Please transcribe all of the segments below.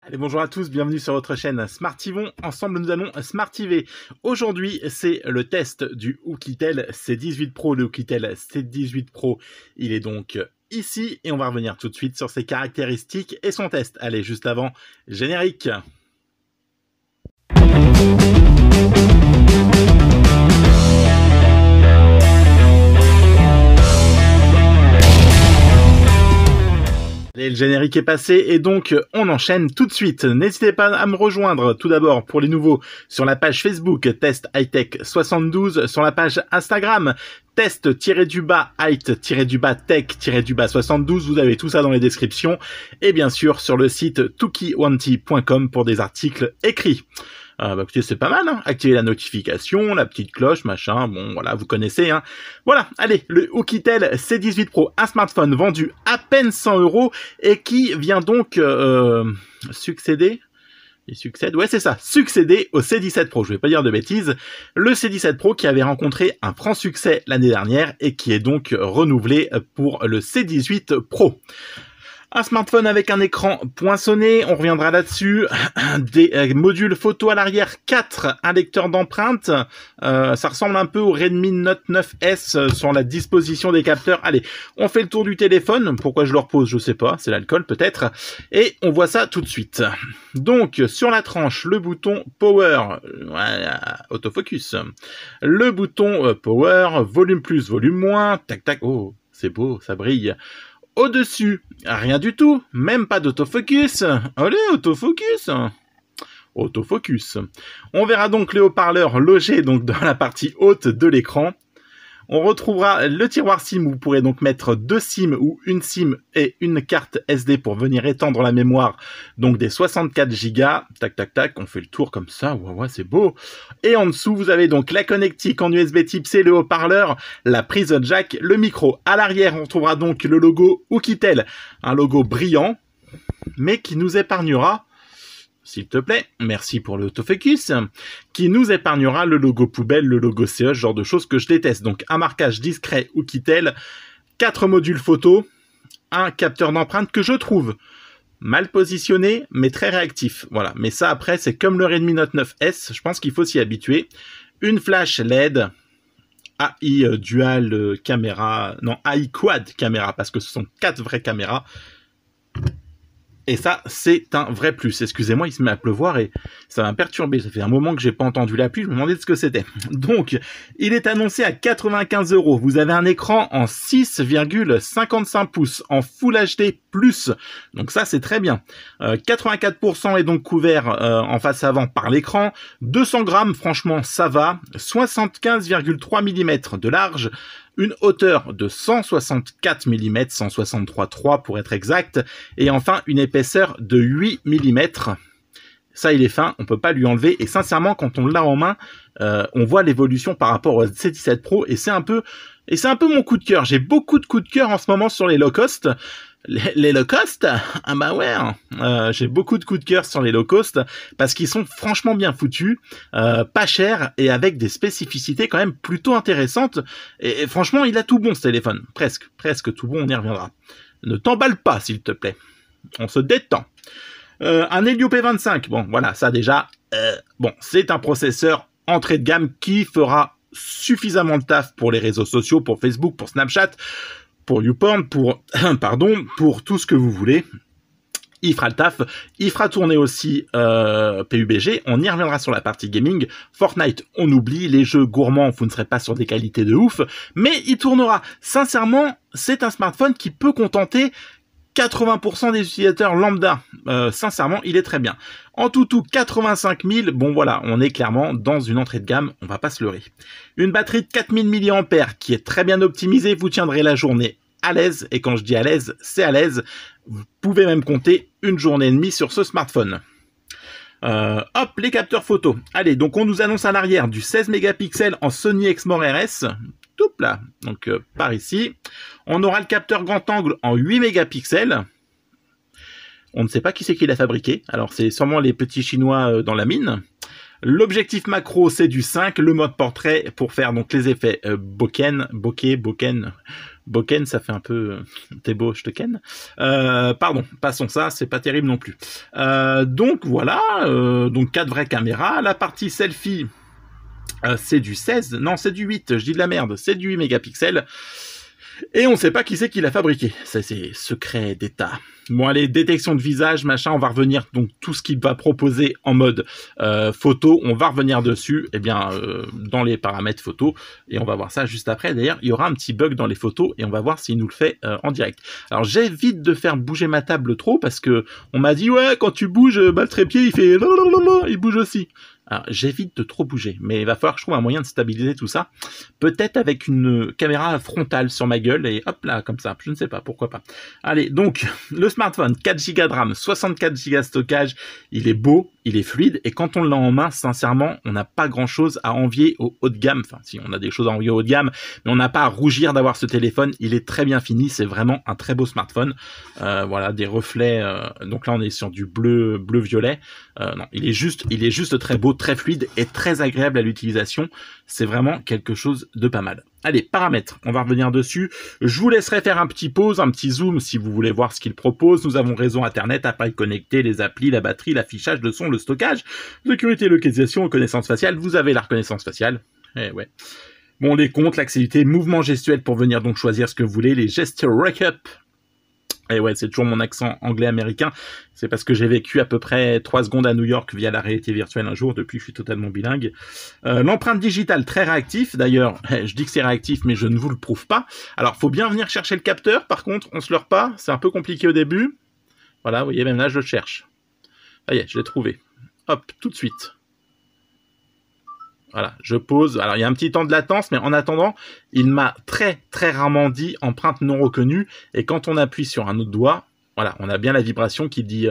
Allez, bonjour à tous, bienvenue sur votre chaîne Smartivon. Ensemble, nous allons smartiver. Aujourd'hui, c'est le test du Oukitel C18 Pro. Le Oukitel C18 Pro, il est donc ici et on va revenir tout de suite sur ses caractéristiques et son test. Allez, juste avant, générique. Et le générique est passé et donc on enchaîne tout de suite. N'hésitez pas à me rejoindre tout d'abord pour les nouveaux sur la page Facebook Test Hightech 72, sur la page Instagram Test-Height-Tech-Tech-72, vous avez tout ça dans les descriptions et bien sûr sur le site tukiwanti.com pour des articles écrits. Écoutez, c'est pas mal, hein. Activez la notification, la petite cloche, machin, bon, voilà, vous connaissez, hein. Voilà, allez, le Oukitel C18 Pro, un smartphone vendu à peine 100 € et qui vient donc succéder... Il succède, ouais c'est ça, succéder au C17 Pro, je vais pas dire de bêtises, le C17 Pro qui avait rencontré un franc succès l'année dernière et qui est donc renouvelé pour le C18 Pro. Un smartphone avec un écran poinçonné, on reviendra là-dessus, des modules photo à l'arrière 4, un lecteur d'empreintes, ça ressemble un peu au Redmi Note 9S sur la disposition des capteurs. Allez, on fait le tour du téléphone, pourquoi je le repose, je sais pas, c'est l'alcool peut-être, et on voit ça tout de suite. Donc, sur la tranche, le bouton Power, voilà, autofocus, le bouton Power, volume plus, volume moins, tac tac, oh, c'est beau, ça brille. Au-dessus, rien du tout, même pas d'autofocus. Allez, autofocus. Autofocus. On verra donc les haut-parleurs logés donc dans la partie haute de l'écran. On retrouvera le tiroir SIM où vous pourrez donc mettre 2 SIM ou une SIM et une carte SD pour venir étendre la mémoire, donc des 64 Go. Tac, tac, tac, on fait le tour comme ça, ouais, c'est beau. Et en dessous, vous avez donc la connectique en USB type C, le haut-parleur, la prise jack, le micro. À l'arrière, on retrouvera donc le logo Oukitel, un logo brillant, mais qui nous épargnera... S'il te plaît, merci pour l'autofocus, qui nous épargnera le logo poubelle, le logo CE, ce genre de choses que je déteste. Donc un marquage discret Oukitel, 4 modules photo, un capteur d'empreinte que je trouve mal positionné, mais très réactif. Voilà, mais ça après, c'est comme le Redmi Note 9S, je pense qu'il faut s'y habituer. Une flash LED, AI dual caméra, non, AI quad caméra, parce que ce sont 4 vraies caméras. Et ça, c'est un vrai plus. Excusez-moi, il se met à pleuvoir et ça m'a perturbé. Ça fait un moment que j'ai pas entendu la pluie, je me demandais de ce que c'était. Donc, il est annoncé à 95 €. Vous avez un écran en 6,55 pouces, en Full HD+. Donc ça, c'est très bien. 84% est donc couvert en face avant par l'écran. 200 grammes, franchement, ça va. 75,3 mm de large. Une hauteur de 164 mm, 163,3 pour être exact, et enfin une épaisseur de 8 mm. Ça, il est fin, on peut pas lui enlever, et sincèrement, quand on l'a en main, on voit l'évolution par rapport au C17 Pro, et c'est un peu mon coup de cœur. J'ai beaucoup de coups de cœur en ce moment sur les low cost. Les low cost, ah bah ouais, j'ai beaucoup de coups de cœur sur les low cost parce qu'ils sont franchement bien foutus, pas chers et avec des spécificités quand même plutôt intéressantes. Et franchement, il a tout bon ce téléphone, presque tout bon, on y reviendra. Ne t'emballe pas s'il te plaît, on se détend. Un Helio P25, bon voilà, ça déjà, bon c'est un processeur entrée de gamme qui fera suffisamment de taf pour les réseaux sociaux, pour Facebook, pour Snapchat, pour YouPorn, pour tout ce que vous voulez. Il fera le taf, il fera tourner aussi PUBG, on y reviendra sur la partie gaming. Fortnite, on oublie, les jeux gourmands, vous ne serez pas sur des qualités de ouf, mais il tournera. Sincèrement, c'est un smartphone qui peut contenter 80% des utilisateurs lambda. Sincèrement, il est très bien. En tout, 85 000, bon voilà, on est clairement dans une entrée de gamme, on va pas se leurrer. Une batterie de 4000 mAh qui est très bien optimisée, vous tiendrez la journée à l'aise, et quand je dis à l'aise, c'est à l'aise. Vous pouvez même compter une journée et demie sur ce smartphone. Hop, les capteurs photo. Allez, donc on nous annonce à l'arrière du 16 mégapixels en Sony Exmor RS. Tout là, donc par ici. On aura le capteur grand angle en 8 mégapixels. On ne sait pas qui c'est qui l'a fabriqué. Alors c'est sûrement les petits chinois dans la mine. L'objectif macro c'est du 5. Le mode portrait pour faire donc les effets bokeh, Boken, ça fait un peu t'es beau, je te ken. Pardon, passons ça, c'est pas terrible non plus. Donc voilà, donc 4 vraies caméras. La partie selfie, c'est du 16, non c'est du 8, je dis de la merde, c'est du 8 mégapixels. Et on sait pas qui c'est qui l'a fabriqué. Ça, c'est secret d'État. Bon, allez, détection de visage, machin, on va revenir. Donc, tout ce qu'il va proposer en mode photo, on va revenir dessus, eh bien, dans les paramètres photo. Et on va voir ça juste après. D'ailleurs, il y aura un petit bug dans les photos et on va voir s'il nous le fait en direct. Alors, j'évite de faire bouger ma table trop parce que on m'a dit, ouais, quand tu bouges, bah, le trépied, il fait il bouge aussi. Alors, j'évite de trop bouger, mais il va falloir que je trouve un moyen de stabiliser tout ça. Peut-être avec une caméra frontale sur ma gueule et hop là, comme ça. Je ne sais pas, pourquoi pas. Allez, donc, le smartphone, 4 Go de RAM, 64 Go de stockage. Il est beau, il est fluide. Et quand on l'a en main, sincèrement, on n'a pas grand-chose à envier au haut de gamme. Enfin, si, on a des choses à envier au haut de gamme, mais on n'a pas à rougir d'avoir ce téléphone. Il est très bien fini. C'est vraiment un très beau smartphone. Voilà, des reflets. Donc là, on est sur du bleu-violet. Non, il est juste très beau, très fluide et très agréable à l'utilisation. C'est vraiment quelque chose de pas mal. Allez, paramètres, on va revenir dessus. Je vous laisserai faire un petit pause, un petit zoom si vous voulez voir ce qu'il propose. Nous avons réseau internet, appareil connecté, les applis, la batterie, l'affichage, le son, le stockage, sécurité, localisation, reconnaissance faciale. Vous avez la reconnaissance faciale. Eh ouais. Bon, les comptes, l'activité, mouvement gestuel pour venir donc choisir ce que vous voulez, les gesture wake-up. Et ouais, c'est toujours mon accent anglais-américain. C'est parce que j'ai vécu à peu près 3 secondes à New York via la réalité virtuelle un jour. Depuis, je suis totalement bilingue. L'empreinte digitale, très réactif. D'ailleurs, je dis que c'est réactif, mais je ne vous le prouve pas. Alors, faut bien venir chercher le capteur. Par contre, on se leurre pas. C'est un peu compliqué au début. Voilà, vous voyez, même là, je le cherche. Ça y est, je l'ai trouvé. Hop, tout de suite. Voilà, je pose. Alors, il y a un petit temps de latence, mais en attendant, il m'a très rarement dit empreinte non reconnue. Et quand on appuie sur un autre doigt, voilà, on a bien la vibration qui dit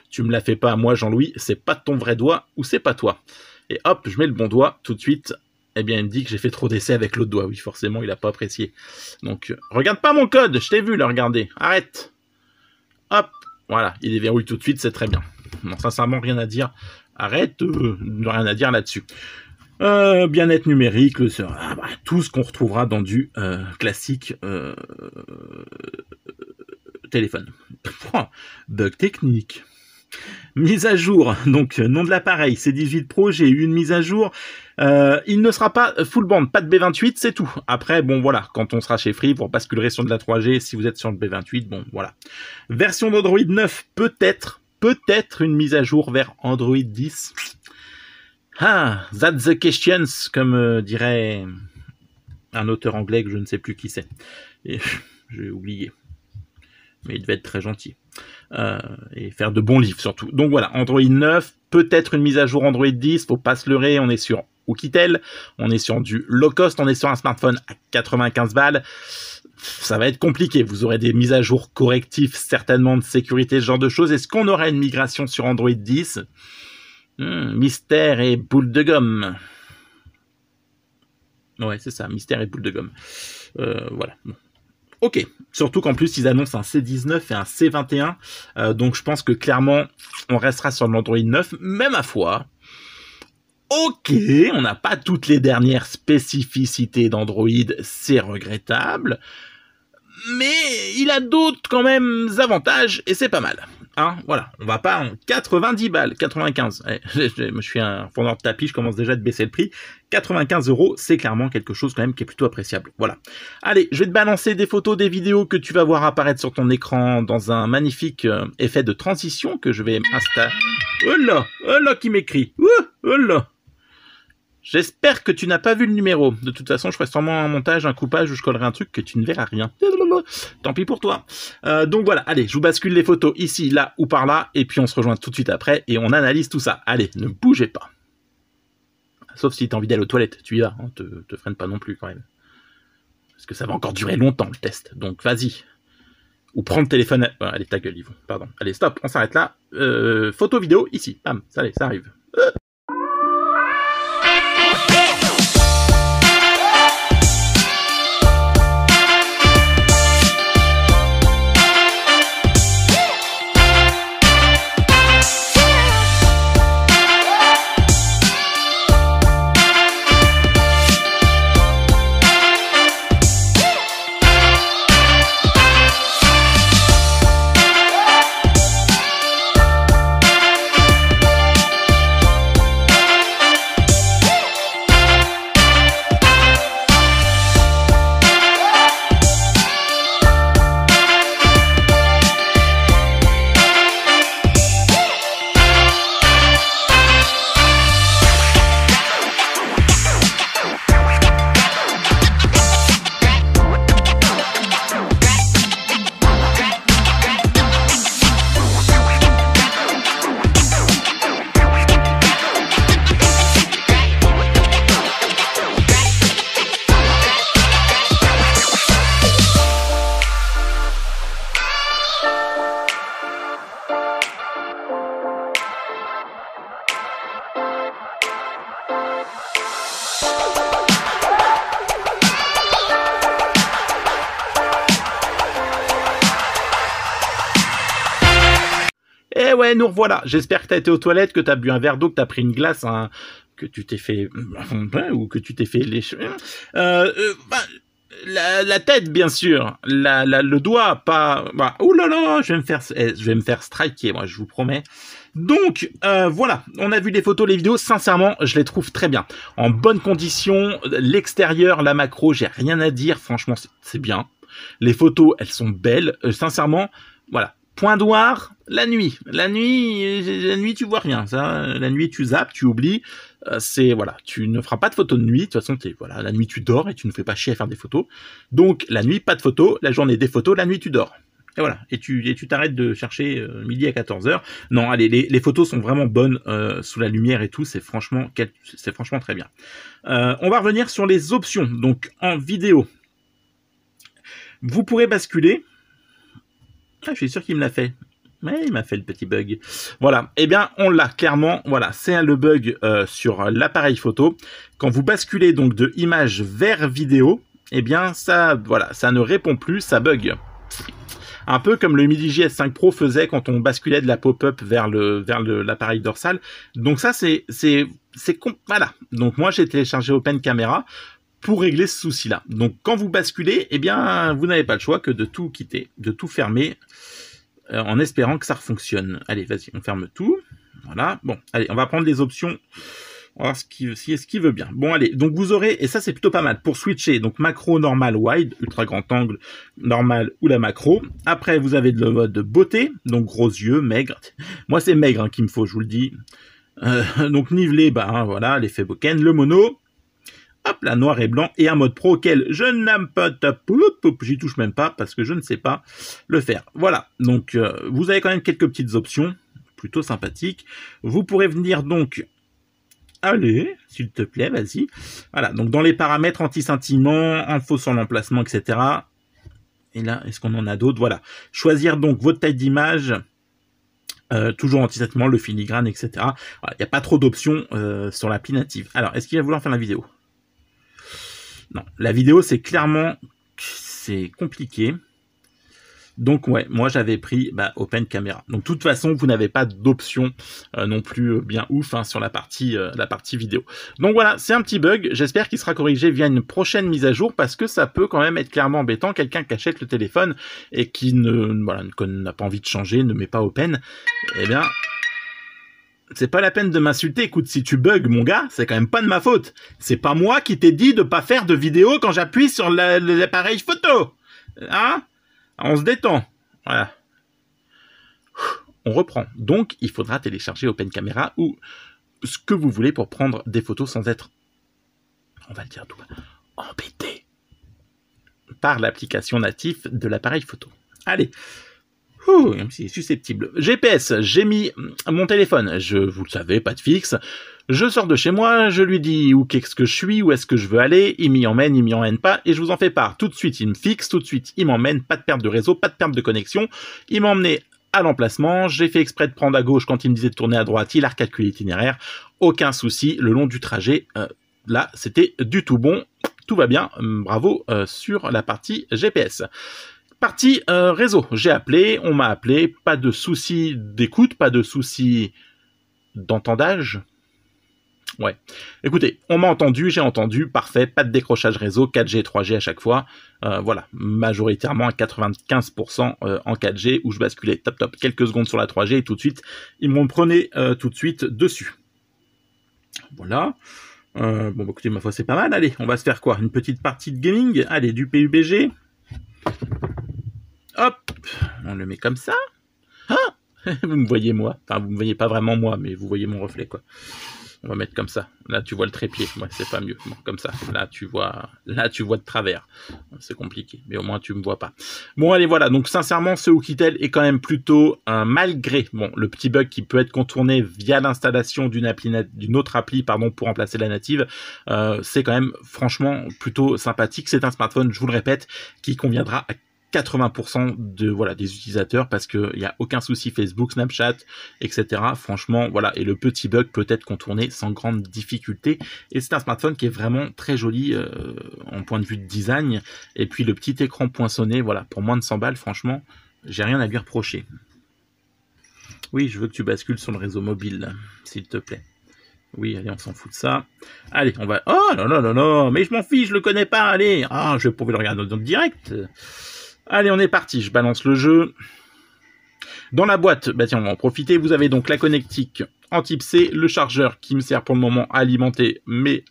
tu me la fais pas à moi, Jean-Louis, c'est pas ton vrai doigt ou c'est pas toi. Et hop, je mets le bon doigt tout de suite. Eh bien, il me dit que j'ai fait trop d'essais avec l'autre doigt. Oui, forcément, il a pas apprécié. Donc, regarde pas mon code, je t'ai vu le regarder. Arrête. Hop, voilà, il déverrouille tout de suite, c'est très bien. Non, sincèrement, rien à dire. Arrête, rien à dire là-dessus. Bien-être numérique, tout ce qu'on retrouvera dans du classique téléphone. Bug technique. Mise à jour, donc nom de l'appareil, C18 Pro, j'ai eu une mise à jour. Il ne sera pas full band, pas de B28, c'est tout. Après, bon voilà, quand on sera chez Free, vous basculerez sur de la 3G, si vous êtes sur le B28, bon voilà. Version d'Android 9, peut-être une mise à jour vers Android 10. Ah, that's the questions, comme dirait un auteur anglais que je ne sais plus qui c'est. Et j'ai oublié. Mais il devait être très gentil. Et faire de bons livres surtout. Donc voilà, Android 9, peut-être une mise à jour Android 10, faut pas se leurrer, on est sur Oukitel, on est sur du low cost, on est sur un smartphone à 95 balles. Ça va être compliqué, vous aurez des mises à jour correctives, certainement de sécurité, ce genre de choses. Est-ce qu'on aura une migration sur Android 10 ? Mystère et boule de gomme. Ouais, c'est ça, mystère et boule de gomme. Voilà. Bon. Ok, surtout qu'en plus, ils annoncent un C19 et un C21. Donc, je pense que clairement, on restera sur l'Android 9. Même à foi. Ok, on n'a pas toutes les dernières spécificités d'Android. C'est regrettable. Mais il a d'autres quand même avantages et c'est pas mal. Hein, voilà, on va pas en 90 balles, 95. Je suis un vendeur de tapis, je commence déjà à te baisser le prix. 95 €, c'est clairement quelque chose quand même qui est plutôt appréciable. Voilà. Allez, je vais te balancer des photos, des vidéos que tu vas voir apparaître sur ton écran dans un magnifique effet de transition que je vais installer. Oh là qui m'écrit. Oh là. J'espère que tu n'as pas vu le numéro. De toute façon, je ferai sûrement un montage, un coupage où je collerai un truc que tu ne verras rien. Tant pis pour toi. Donc voilà, allez, je vous bascule les photos ici, là ou par là, et puis on se rejoint tout de suite après et on analyse tout ça. Allez, ne bougez pas. Sauf si tu as envie d'aller aux toilettes, tu y vas, hein, te freine pas non plus quand même. Parce que ça va encore durer longtemps le test, donc vas-y. Ou prends le téléphone... allez, ta gueule, Yvon, pardon. Allez, stop, on s'arrête là. Photo, vidéo, ici, bam, allez, ça arrive. ouais, nous revoilà. J'espère que t'as été aux toilettes, que t'as bu un verre d'eau, que t'as pris une glace, hein, que tu t'es fait... ou que tu t'es fait lécher. La tête, bien sûr. Le doigt, pas... Bah, ouh là là, je vais me faire striker, moi, je vous promets. Donc, voilà, on a vu les photos, les vidéos, sincèrement, je les trouve très bien. En bonne condition, l'extérieur, la macro, j'ai rien à dire, franchement, c'est bien. Les photos, elles sont belles, sincèrement, voilà. Point noir, la nuit, tu vois rien, ça, la nuit, tu zappes, tu oublies, voilà, tu ne feras pas de photos de nuit, de toute façon, voilà, la nuit, tu dors et tu ne fais pas chier à faire des photos. Donc, la nuit, pas de photos, la journée, des photos, la nuit, tu dors. Et voilà, et tu t'arrêtes de chercher midi à 14h. Non, allez, les photos sont vraiment bonnes sous la lumière et tout, c'est franchement très bien. On va revenir sur les options. Donc en vidéo, vous pourrez basculer. Ah, je suis sûr qu'il me l'a fait. Ouais, il m'a fait le petit bug. Voilà, eh bien on l'a clairement. Voilà, c'est le bug sur l'appareil photo. Quand vous basculez donc de image vers vidéo, eh bien ça, voilà, ça ne répond plus, ça bug. Un peu comme le Midi JS5 Pro faisait quand on basculait de la pop-up vers l'appareil dorsal. Donc ça, voilà. Donc moi, j'ai téléchargé Open Camera pour régler ce souci-là. Donc quand vous basculez, eh bien, vous n'avez pas le choix que de tout quitter, de tout fermer, en espérant que ça fonctionne. Allez, vas-y, on ferme tout. Voilà. Bon, allez, on va prendre les options. On va voir ce qui veut bien. Bon, allez, donc vous aurez, et ça c'est plutôt pas mal, pour switcher, donc macro, normal, wide, ultra grand angle, normal ou la macro. Après, vous avez le mode beauté, donc gros yeux, maigre. Moi, c'est maigre hein, qu'il me faut, je vous le dis. Donc nivelé, bah hein, voilà, l'effet bokeh, le mono. Hop là, noir et blanc, et un mode pro auquel je n'aime pas, j'y touche même pas, parce que je ne sais pas le faire. Voilà, donc vous avez quand même quelques petites options, plutôt sympathiques. Vous pourrez venir donc... Allez, s'il te plaît, vas-y. Voilà, donc dans les paramètres anti-scintillement, info sur l'emplacement, etc. Et là, est-ce qu'on en a d'autres? Voilà. Choisir donc votre taille d'image, toujours anti-scintillement, le filigrane, etc. Il n'y a pas trop d'options sur l'appli native. Alors, est-ce qu'il va vouloir faire la vidéo? Non, la vidéo, c'est clairement... c'est compliqué. Donc ouais, moi j'avais pris Open Camera. Donc de toute façon, vous n'avez pas d'option non plus bien ouf hein, sur la partie vidéo. Donc voilà, c'est un petit bug. J'espère qu'il sera corrigé via une prochaine mise à jour parce que ça peut quand même être clairement embêtant. Quelqu'un qui achète le téléphone et qui n'a pas envie de changer, ne met pas Open, eh bien... c'est pas la peine de m'insulter. Écoute, si tu bugs, mon gars, c'est quand même pas de ma faute. C'est pas moi qui t'ai dit de pas faire de vidéo quand j'appuie sur l'appareil photo. Hein? On se détend. Voilà. On reprend. Donc, il faudra télécharger Open Camera ou ce que vous voulez pour prendre des photos sans être, on va le dire tout, embêté par l'application native de l'appareil photo. Allez. C'est susceptible. GPS, j'ai mis mon téléphone. Vous le savez, pas de fixe. Je sors de chez moi, je lui dis où qu'est-ce que je suis, où est-ce que je veux aller, il m'y emmène pas, et je vous en fais part. Tout de suite, il me fixe, tout de suite, il m'emmène, pas de perte de réseau, pas de perte de connexion. Il m'a emmené à l'emplacement, j'ai fait exprès de prendre à gauche quand il me disait de tourner à droite, il a recalculé l'itinéraire, aucun souci, le long du trajet, là, c'était du tout bon, tout va bien, bravo sur la partie GPS. Partie réseau, j'ai appelé, on m'a appelé, pas de souci d'écoute, pas de souci d'entendage. Ouais. Écoutez, on m'a entendu, j'ai entendu, parfait, pas de décrochage réseau, 4G, 3G à chaque fois. Voilà, majoritairement à 95% en 4G, où je basculais top, quelques secondes sur la 3G, et tout de suite, ils m'ont prené tout de suite dessus. Voilà. Bon, écoutez, ma foi, c'est pas mal. Allez, on va se faire quoi? Une petite partie de gaming? Allez, du PUBG. Hop, on le met comme ça. Ah, vous me voyez moi. Enfin, vous me voyez pas vraiment moi, mais vous voyez mon reflet, quoi. On va mettre comme ça. Là, tu vois le trépied. Ouais, c'est pas mieux. Bon, comme ça. Là, tu vois de travers. C'est compliqué, mais au moins, tu me vois pas. Bon, allez, voilà. Donc, sincèrement, ce Oukitel est quand même plutôt malgré, bon, le petit bug qui peut être contourné via l'installation d'une autre appli, pardon, pour remplacer la native. C'est quand même, franchement, plutôt sympathique. C'est un smartphone, je vous le répète, qui conviendra à 80% des utilisateurs parce que il y a aucun souci Facebook, Snapchat, etc. Franchement, voilà. Et le petit bug peut être contourné sans grande difficulté. Et c'est un smartphone qui est vraiment très joli en point de vue de design. Et puis le petit écran poinçonné, voilà, pour moins de 100 balles, franchement, j'ai rien à lui reprocher. Oui, je veux que tu bascules sur le réseau mobile, s'il te plaît. Oui, allez, on s'en fout de ça. Allez, on va... Oh non, non, non, non, mais je m'en fiche, je le connais pas, allez. Ah, je vais pouvoir le regarder dans le direct. Allez, on est parti, je balance le jeu. Dans la boîte, bah tiens, on va en profiter. Vous avez donc la connectique en type C, le chargeur qui me sert pour le moment à alimenter mes...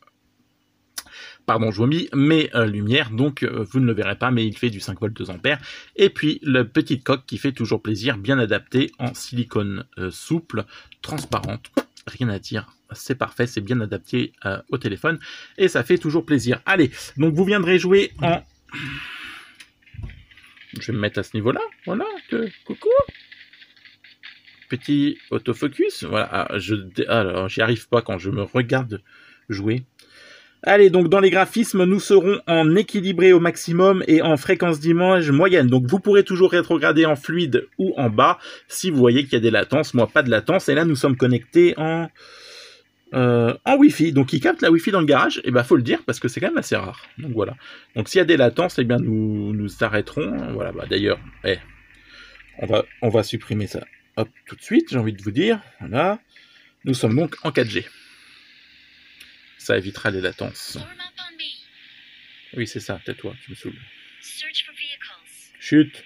Pardon, je vomis, mes lumières, donc vous ne le verrez pas, mais il fait du 5 volts 2 ampères. Et puis, la petite coque qui fait toujours plaisir, bien adaptée, en silicone souple, transparente, rien à dire. C'est parfait, c'est bien adapté au téléphone, et ça fait toujours plaisir. Allez, donc vous viendrez jouer en... Je vais me mettre à ce niveau-là, voilà, coucou. Petit autofocus, voilà, alors j'y arrive pas quand je me regarde jouer. Allez, donc dans les graphismes, nous serons en équilibré au maximum et en fréquence d'image moyenne. Donc vous pourrez toujours rétrograder en fluide ou en bas si vous voyez qu'il y a des latences. Moi, pas de latence. Et là, nous sommes connectés en Wi-Fi. Donc il capte la Wi-Fi dans le garage. Et ben, faut le dire parce que c'est quand même assez rare. Donc voilà. Donc s'il y a des latences, eh bien nous arrêterons. Voilà. Bah, d'ailleurs, on va supprimer ça. Hop, tout de suite. J'ai envie de vous dire. Voilà. Nous sommes donc en 4G. Ça évitera les latences. Oui, c'est ça, tais-toi, tu me saoules. Chut.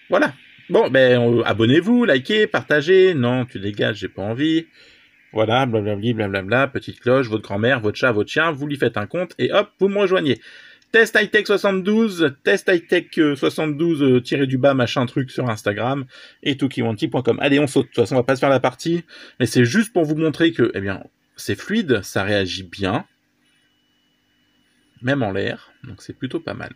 Voilà. Bon, ben, abonnez-vous, likez, partagez. Non, tu dégages, j'ai pas envie. Voilà, blablabli, blablabla, petite cloche, votre grand-mère, votre chat, votre chien, vous lui faites un compte et hop, vous me rejoignez. Test hightech 72, test hightech 72 tiré du bas machin truc sur Instagram et tukiwanti.com. Allez, on saute. De toute façon, on va pas se faire la partie, mais c'est juste pour vous montrer que, eh bien, c'est fluide, ça réagit bien, même en l'air, donc c'est plutôt pas mal.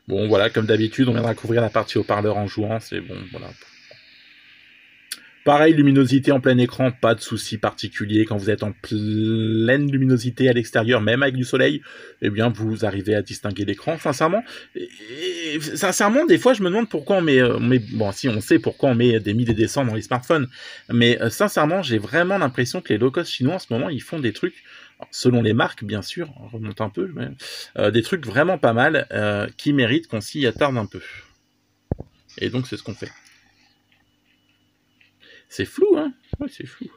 Bon, voilà, comme d'habitude, on viendra couvrir la partie haut-parleur en jouant, c'est bon, voilà. Pareil, luminosité en plein écran, pas de souci particulier. Quand vous êtes en pleine luminosité à l'extérieur, même avec du soleil, eh bien, vous arrivez à distinguer l'écran. Sincèrement, des fois, je me demande pourquoi on met, bon, si on sait pourquoi on met des 1000 et des 100 dans les smartphones, mais sincèrement, j'ai vraiment l'impression que les low-cost chinois, en ce moment, ils font des trucs, selon les marques, bien sûr, on remonte un peu, mais, des trucs vraiment pas mal, qui méritent qu'on s'y attarde un peu. Et donc, c'est ce qu'on fait. C'est flou, hein? Ouais, c'est flou.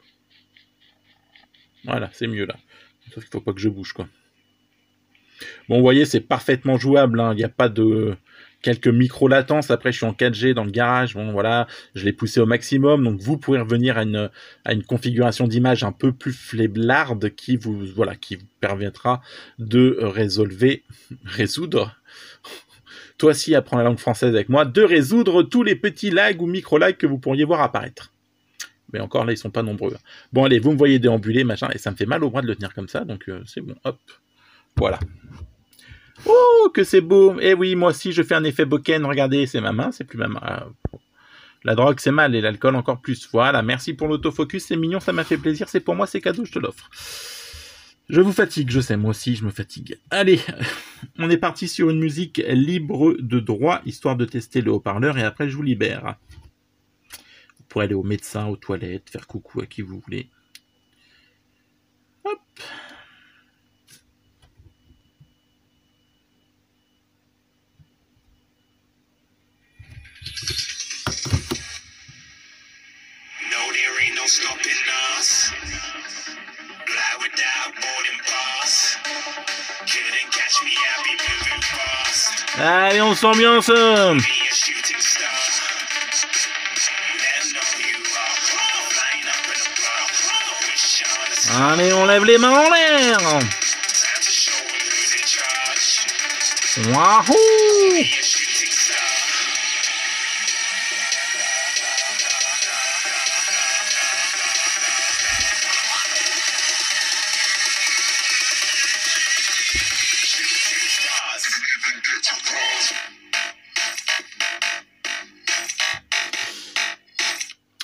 Voilà, c'est mieux là. Sauf qu'il faut pas que je bouge, quoi. Bon, vous voyez, c'est parfaitement jouable. Hein. Il n'y a pas de quelques micro-latences. Après, je suis en 4G dans le garage. Bon, voilà, je l'ai poussé au maximum. Donc, vous pourrez revenir à une configuration d'image un peu plus faiblarde qui vous permettra de résoudre. Toi aussi, apprends la langue française avec moi. De résoudre tous les petits lags ou micro-lags que vous pourriez voir apparaître. Mais encore là, ils sont pas nombreux. Bon, allez, vous me voyez déambuler, machin, et ça me fait mal au bras de le tenir comme ça, donc c'est bon, hop. Voilà. Oh, que c'est beau. Eh oui, moi aussi, je fais un effet Boken. Regardez, c'est ma main, c'est plus ma main. La drogue, c'est mal, et l'alcool encore plus. Voilà, merci pour l'autofocus, c'est mignon, ça m'a fait plaisir, c'est pour moi, c'est cadeau, je te l'offre. Je vous fatigue, je sais, moi aussi, je me fatigue. Allez, on est parti sur une musique libre de droit, histoire de tester le haut-parleur, et après, je vous libère. Pour aller au médecin, aux toilettes, faire coucou à qui vous voulez. Hop. No, there ain't no stopping us. Fly without boarding pass. Couldn't catch me, I'll be moving fast. Allez, on sent bien ça. Allez, on lève les mains en l'air. Wahoo!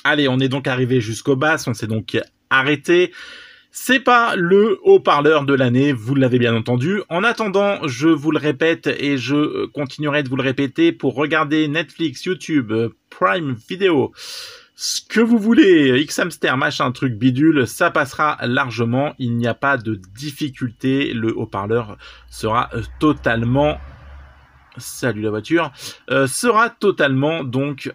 Allez, on est donc arrivé jusqu'au bas, on s'est donc arrêté. C'est pas le haut-parleur de l'année, vous l'avez bien entendu. En attendant, je vous le répète et je continuerai de vous le répéter pour regarder Netflix, YouTube, Prime Video, Ce que vous voulez, X-Hamster, machin, truc bidule, ça passera largement, il n'y a pas de difficulté, le haut-parleur sera totalement... Salut la voiture, sera totalement donc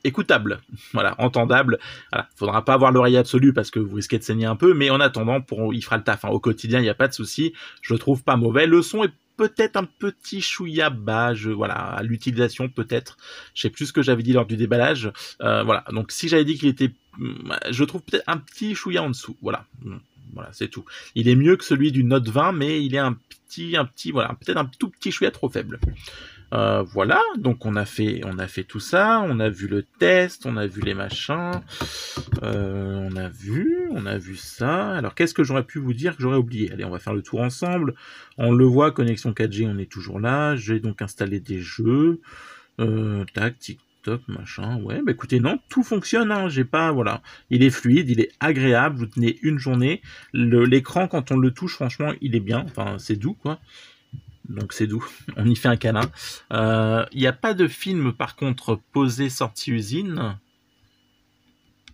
écoutable, voilà, entendable. Voilà, faudra pas avoir l'oreille absolue parce que vous risquez de saigner un peu, mais en attendant, il fera le taf. Hein. Au quotidien, il n'y a pas de souci. Je le trouve pas mauvais. Le son est peut-être un petit chouïa bas, voilà, à l'utilisation peut-être. Je sais plus ce que j'avais dit lors du déballage. Voilà, donc si j'avais dit qu'il était, je trouve peut-être un petit chouïa en dessous. Voilà. Voilà, c'est tout. Il est mieux que celui du Note 20, mais il est un petit, voilà, peut-être un tout petit chouïa trop faible. Voilà, donc on a fait tout ça, on a vu le test, on a vu les machins, on a vu ça. Alors qu'est-ce que j'aurais pu vous dire que j'aurais oublié? Allez, on va faire le tour ensemble. On le voit, connexion 4G, on est toujours là. J'ai donc installé des jeux, tac, TikTok, machin. Ouais, bah écoutez, non, tout fonctionne. Hein, j'ai pas, voilà, il est fluide, il est agréable. Vous tenez une journée. L'écran, quand on le touche, franchement, il est bien. Enfin, c'est doux, quoi. Donc c'est doux, on y fait un câlin. Il n'y a pas de film par contre posé sortie usine.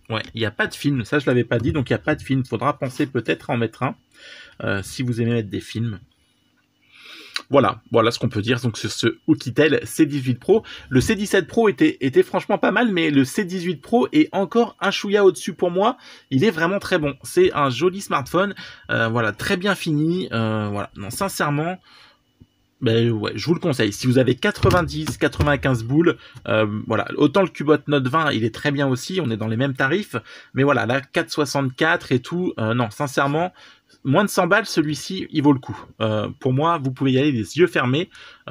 Ouais, il n'y a pas de film, ça je l'avais pas dit, donc il n'y a pas de film. Faudra penser peut-être à en mettre un, si vous aimez mettre des films. Voilà ce qu'on peut dire donc sur ce Oukitel C18 Pro. Le C17 Pro était franchement pas mal, mais le C18 Pro est encore un chouïa au-dessus pour moi. Il est vraiment très bon. C'est un joli smartphone, voilà, très bien fini. Voilà, non, sincèrement... Ben ouais, je vous le conseille. Si vous avez 90-95 boules, voilà. Autant le Cubot Note 20, il est très bien aussi. On est dans les mêmes tarifs, mais voilà, là 4,64 et tout. Non, sincèrement, moins de 100 balles, celui-ci, il vaut le coup. Pour moi, vous pouvez y aller les yeux fermés.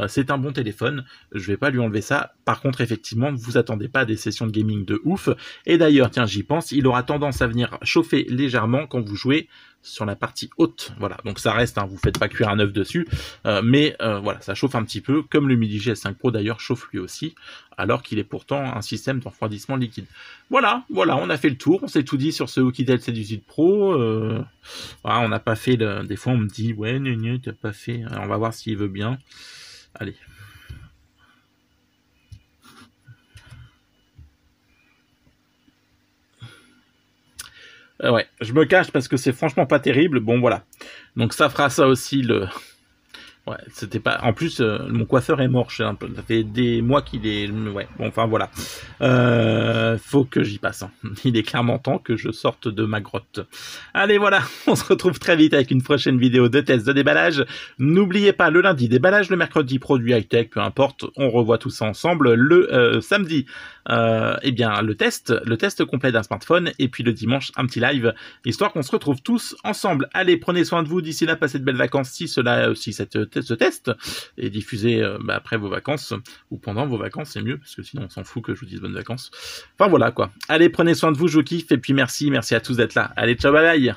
C'est un bon téléphone. Je vais pas lui enlever ça. Par contre, effectivement, vous attendez pas à des sessions de gaming de ouf. Et d'ailleurs, tiens, j'y pense, il aura tendance à venir chauffer légèrement quand vous jouez sur la partie haute. Voilà, donc ça reste, hein, vous faites pas cuire un œuf dessus, mais voilà, ça chauffe un petit peu, comme le Midi GS5 Pro d'ailleurs chauffe lui aussi, alors qu'il est pourtant un système de refroidissement liquide. Voilà, on a fait le tour, on s'est tout dit sur ce Oukitel C18 Pro. Voilà, on n'a pas fait, des fois on me dit, ouais, t'as pas fait, alors, on va voir s'il veut bien. Allez. Ouais, je me cache parce que c'est franchement pas terrible. Bon, voilà. Donc ça fera ça aussi, Ouais, c'était pas... En plus, mon coiffeur est mort. Ça fait des mois qu'il est... Ouais, bon, enfin, voilà. Faut que j'y passe. Hein. Il est clairement temps que je sorte de ma grotte. Allez, voilà. On se retrouve très vite avec une prochaine vidéo de test de déballage. N'oubliez pas, le lundi, déballage. Le mercredi, produit high-tech. Peu importe. On revoit tout ça ensemble. Le samedi, eh bien, le test complet d'un smartphone. Et puis le dimanche, un petit live. Histoire qu'on se retrouve tous ensemble. Allez, prenez soin de vous. D'ici là, passez de belles vacances. Si ce test est diffusé après vos vacances ou pendant vos vacances, c'est mieux parce que sinon on s'en fout que je vous dise bonnes vacances. Enfin voilà quoi. Allez, prenez soin de vous, je vous kiffe et puis merci à tous d'être là. Allez, ciao, bye bye.